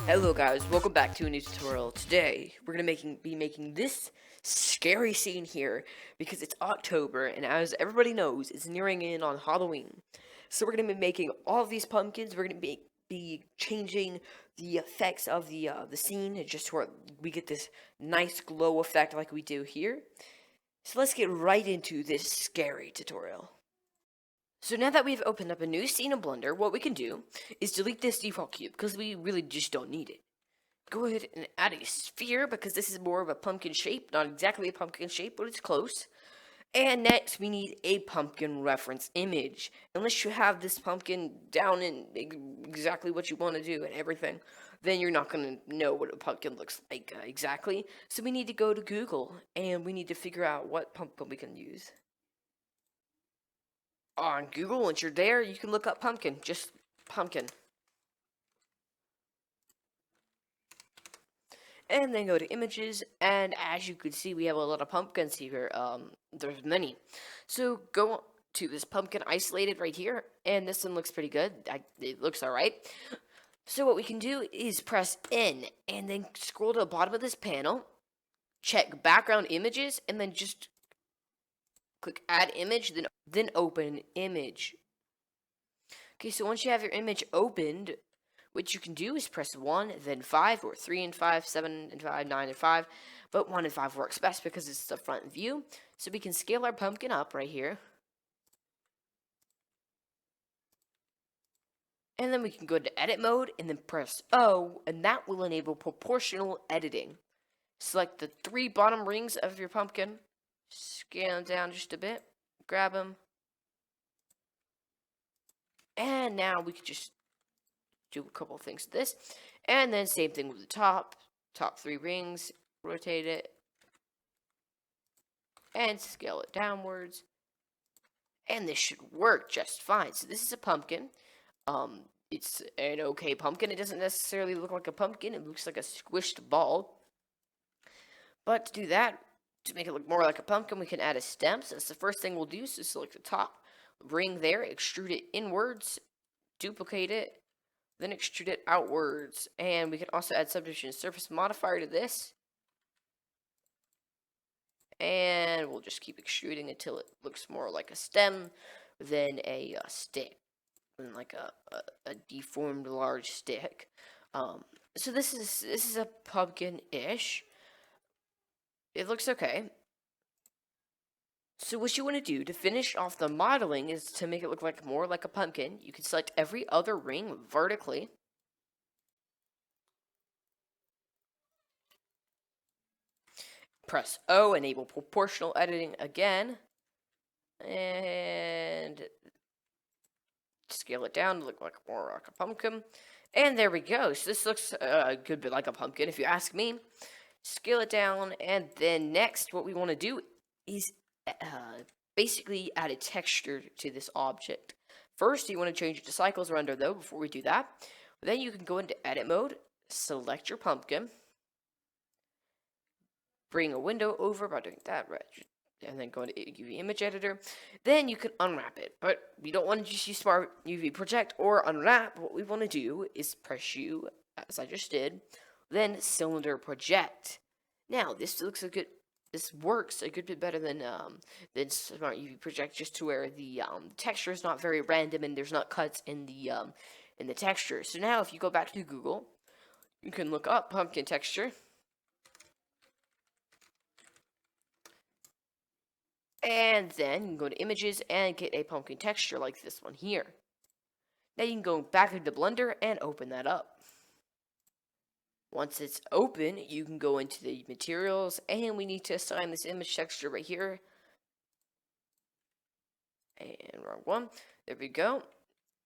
Hello guys, welcome back to a new tutorial. Today, we're gonna be making this scary scene here because it's October and as everybody knows, it's nearing in on Halloween. So we're gonna be making all of these pumpkins. We're gonna be changing the effects of the scene just so we get this nice glow effect like we do here. So let's get right into this scary tutorial. So now that we've opened up a new scene in Blender, what we can do is delete this default cube because we really just don't need it. Go ahead and add a sphere because this is more of a pumpkin shape, not exactly a pumpkin shape, but it's close. And next, we need a pumpkin reference image. Unless you have this pumpkin down in exactly what you want to do and everything, then you're not going to know what a pumpkin looks like exactly. So we need to go to Google and we need to figure out what pumpkin we can use. On Google, once you're there, you can look up pumpkin, just pumpkin. And then go to images, and as you can see, we have a lot of pumpkins here. There's many. So go to this pumpkin isolated right here, and this one looks pretty good. It looks alright. So what we can do is press N, and then scroll to the bottom of this panel, check background images, and then just click add image, then open image. Okay, so once you have your image opened, what you can do is press 1, then 5, or 3 and 5, 7 and 5, 9 and 5. But 1 and 5 works best because it's the front view. So we can scale our pumpkin up right here. And then we can go to edit mode and then press O, and that will enable proportional editing. Select the 3 bottom rings of your pumpkin, scale them down just a bit, grab them. And now we can just do a couple of things to this. And then same thing with the top 3 rings, rotate it, and scale it downwards. And this should work just fine. So this is a pumpkin. It's an okay pumpkin. It doesn't necessarily look like a pumpkin. It looks like a squished ball. But to do that, to make it look more like a pumpkin, we can add a stem. So that's the first thing we'll do. So select the top ring there, extrude it inwards, duplicate it, then extrude it outwards. And we can also add subdivision surface modifier to this. And we'll just keep extruding until it looks more like a stem than a stick, than like a deformed large stick. So this is a pumpkin-ish. It looks okay. So what you want to do to finish off the modeling is to make it look like more like a pumpkin. You can select every other ring vertically. Press O, enable proportional editing again. And scale it down to look like more like a pumpkin. And there we go. So this looks a good bit like a pumpkin if you ask me. Scale it down, and then next what we want to do is basically add a texture to this object. First, you want to change it to cycles render though before we do that. Then you can go into edit mode, select your pumpkin, bring a window over by doing that, right? And then go into UV image editor. Then you can unwrap it, but we don't want to just use Smart UV project or unwrap. What we want to do is press U, as I just did, then cylinder project. Now this looks a good. This works a good bit better than Smart UV project, just to where the texture is not very random and there's not cuts in the texture. So now if you go back to Google, you can look up pumpkin texture. And then you can go to images and get a pumpkin texture like this one here. Now you can go back into Blender and open that up. Once it's open, you can go into the materials and we need to assign this image texture right here. And wrong one. There we go.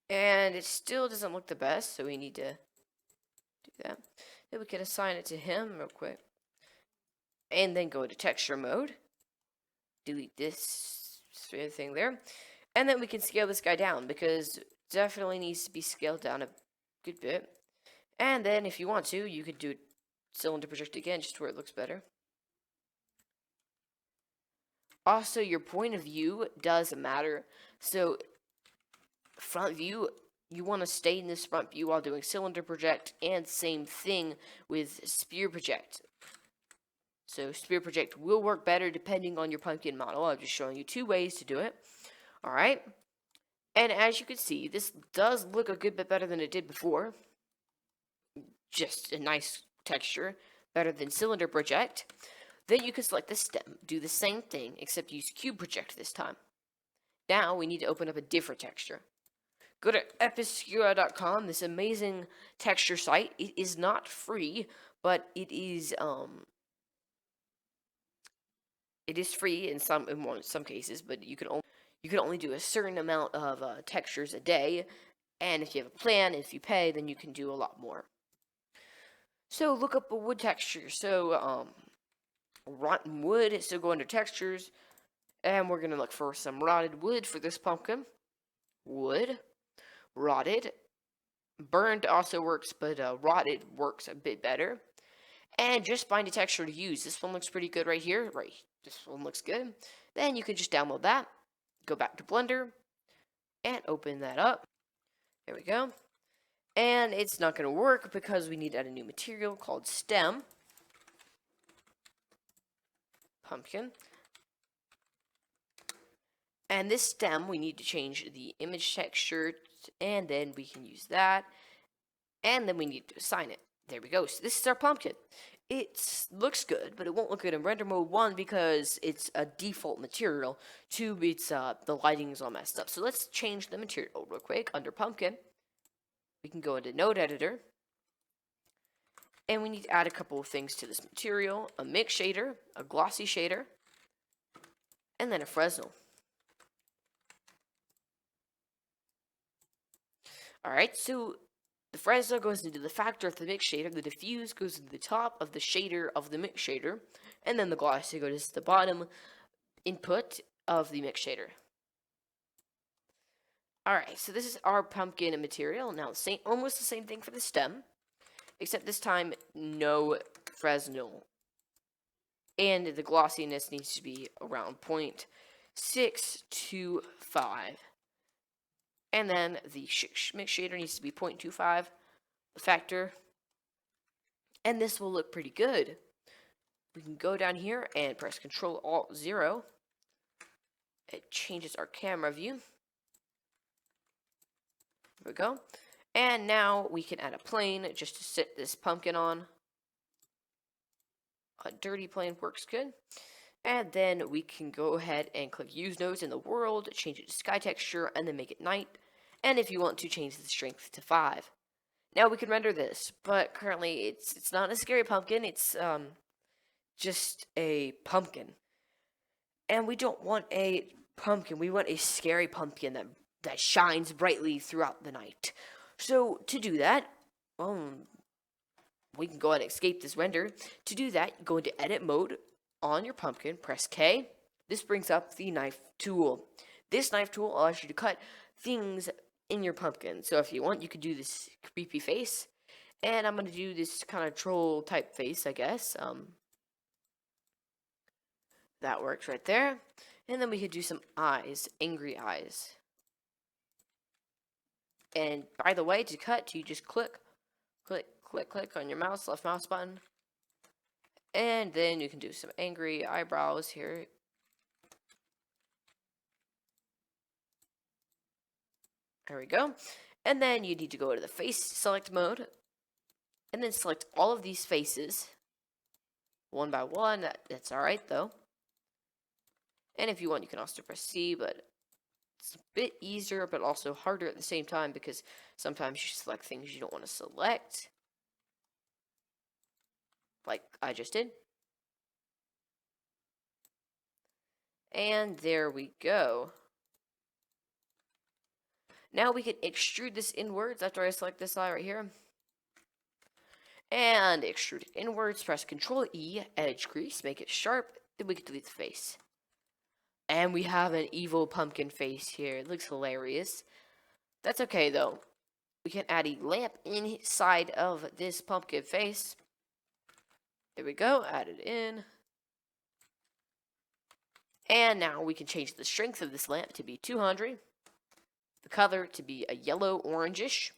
And it still doesn't look the best, so we need to do that. Then we can assign it to him real quick. And then go into texture mode. Delete this thing there. And then we can scale this guy down because it definitely needs to be scaled down a good bit. And then if you want to, you could do cylinder project again just where it looks better. Also, your point of view does matter. So front view, you want to stay in this front view while doing cylinder project, and same thing with sphere project. So sphere project will work better depending on your pumpkin model. I'm just showing you 2 ways to do it. Alright, and as you can see, this does look a good bit better than it did before. Just a nice texture, better than cylinder project. Then you can select the stem, do the same thing, except use cube project this time. Now we need to open up a different texture. Go to episcura.com, this amazing texture site. It is not free, but it is free in some cases, but you can only do a certain amount of textures a day, and if you have a plan, if you pay, then you can do a lot more. So look up a wood texture. So rotten wood. So go under textures, and we're gonna look for some rotted wood for this pumpkin. Wood, rotted, burned also works, but rotted works a bit better. And just find a texture to use. This one looks pretty good right here. Right, this one looks good. Then you can just download that. Go back to Blender and open that up. There we go. And it's not going to work because we need to add a new material called stem. Pumpkin. And this stem, we need to change the image texture, and then we can use that. And then we need to assign it. There we go. So this is our pumpkin. It looks good, but it won't look good in render mode 1 because it's a default material. 2, it's the lighting is all messed up. So let's change the material real quick. Under pumpkin, we can go into node editor, and we need to add a couple of things to this material: a mix shader, a glossy shader, and then a Fresnel. Alright, so the Fresnel goes into the factor of the mix shader, the diffuse goes into the top of the shader of the mix shader, and then the glossy goes to the bottom input of the mix shader. Alright, so this is our pumpkin material. Now, almost the same thing for the stem, except this time, no Fresnel. And the glossiness needs to be around 0.625. And then the mix shader needs to be 0.25, the factor. And this will look pretty good. We can go down here and press Ctrl-Alt-0. It changes our camera view. There we go. And now we can add a plane just to sit this pumpkin on. A dirty plane works good. And then we can go ahead and click Use Nodes in the World, change it to Sky Texture, and then make it night. And if you want to, change the strength to 5. Now we can render this, but currently it's not a scary pumpkin. It's just a pumpkin. And we don't want a pumpkin. We want a scary pumpkin that shines brightly throughout the night. So to do that, we can go ahead and escape this render. To do that, go into edit mode on your pumpkin, press K. This brings up the knife tool. This knife tool allows you to cut things in your pumpkin. So if you want, you could do this creepy face. And I'm going to do this kind of troll type face, I guess. That works right there. And then we could do some eyes, angry eyes. And by the way, to cut, you just click on your left mouse button. And then you can do some angry eyebrows here. There we go. And then you need to go to the face select mode. And then select all of these faces. One by one. That's alright though. And if you want, you can also press C, but it's a bit easier, but also harder at the same time because sometimes you select things you don't want to select. Like I just did. And there we go. Now we can extrude this inwards after I select this eye right here. And extrude it inwards, press Ctrl-E, edge crease, make it sharp, then we can delete the face. And we have an evil pumpkin face here. It looks hilarious. That's okay though. We can add a lamp inside of this pumpkin face. There we go, add it in. And now we can change the strength of this lamp to be 200. The color to be a yellow orangish.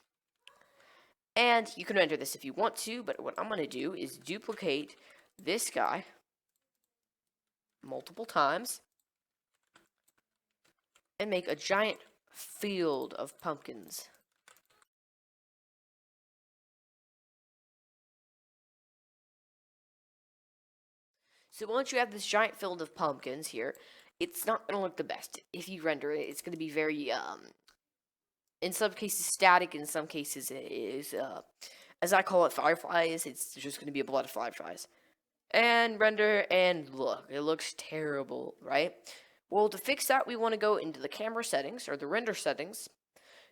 And you can render this if you want to, but what I'm going to do is duplicate this guy multiple times and make a giant field of pumpkins. So once you have this giant field of pumpkins here, it's not going to look the best. If you render it, it's going to be very, in some cases static, in some cases it is, as I call it, fireflies. It's just going to be a lot of fireflies. And render, and look, it looks terrible, right? Well, to fix that, we want to go into the camera settings, or the render settings,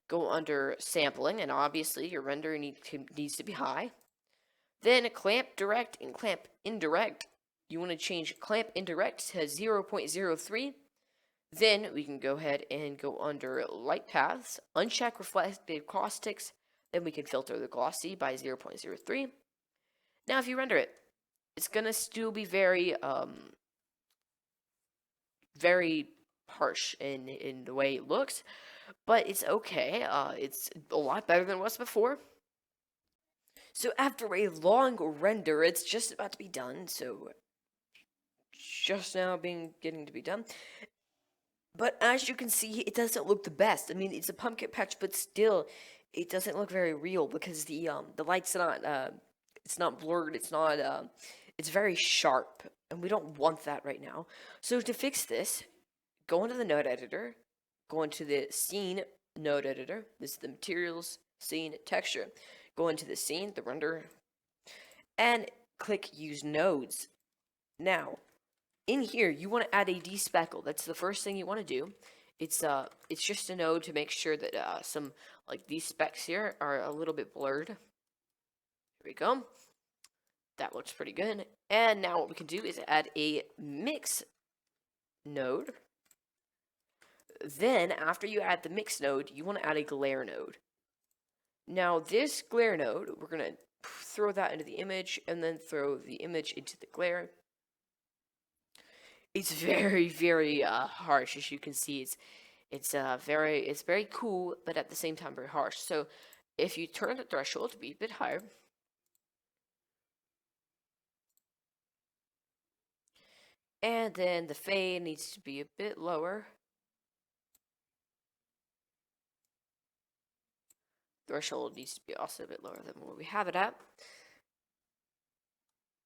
go under sampling, and obviously your render needs to be high. Then clamp direct and clamp indirect. You want to change clamp indirect to 0.03. Then we can go ahead and go under light paths, uncheck reflective caustics. Then we can filter the glossy by 0.03. Now if you render it, it's going to still be very, very harsh in the way it looks. But it's okay. It's a lot better than it was before. So after a long render, it's just about to be done. So just now getting to be done. But as you can see, it doesn't look the best. I mean, it's a pumpkin patch, but still, it doesn't look very real because the light's not it's not blurred. It's very sharp, and we don't want that right now. So to fix this, go into the node editor, go into the scene node editor. This is the materials, scene, texture. Go into the scene, the render, and click use nodes. Now, in here, you want to add a despeckle. That's the first thing you want to do. It's just a node to make sure that some like these specks here are a little bit blurred. Here we go. That looks pretty good. And now what we can do is add a mix node. Then after you add the mix node, you want to add a glare node. Now this glare node, we're gonna throw that into the image and then throw the image into the glare. It's very, very harsh, as you can see. It's very cool, but at the same time very harsh. So if you turn the threshold to be a bit higher, and then the fade needs to be a bit lower. Threshold needs to be also a bit lower than where we have it at.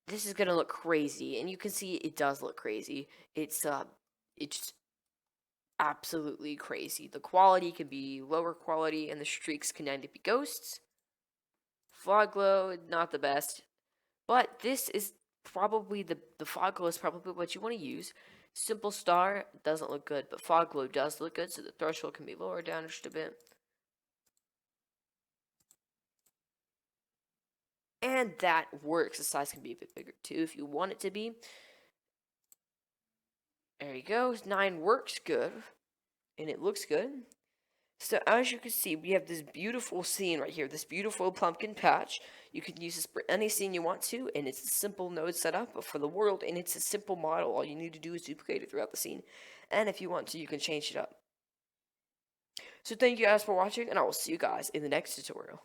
This is gonna look crazy, and you can see it does look crazy. It's absolutely crazy. The quality can be lower quality, and the streaks can end up be ghosts. Fog glow, not the best, but this is probably the fog glow is probably what you want to use. Simple star doesn't look good, but fog glow does look good, so the threshold can be lowered down just a bit. And that works. The size can be a bit bigger too if you want it to be. There you go. 9 works good. And it looks good. So as you can see, we have this beautiful scene right here. This beautiful pumpkin patch. You can use this for any scene you want to. And it's a simple node setup for the world. And it's a simple model. All you need to do is duplicate it throughout the scene. And if you want to, you can change it up. So thank you guys for watching. And I will see you guys in the next tutorial.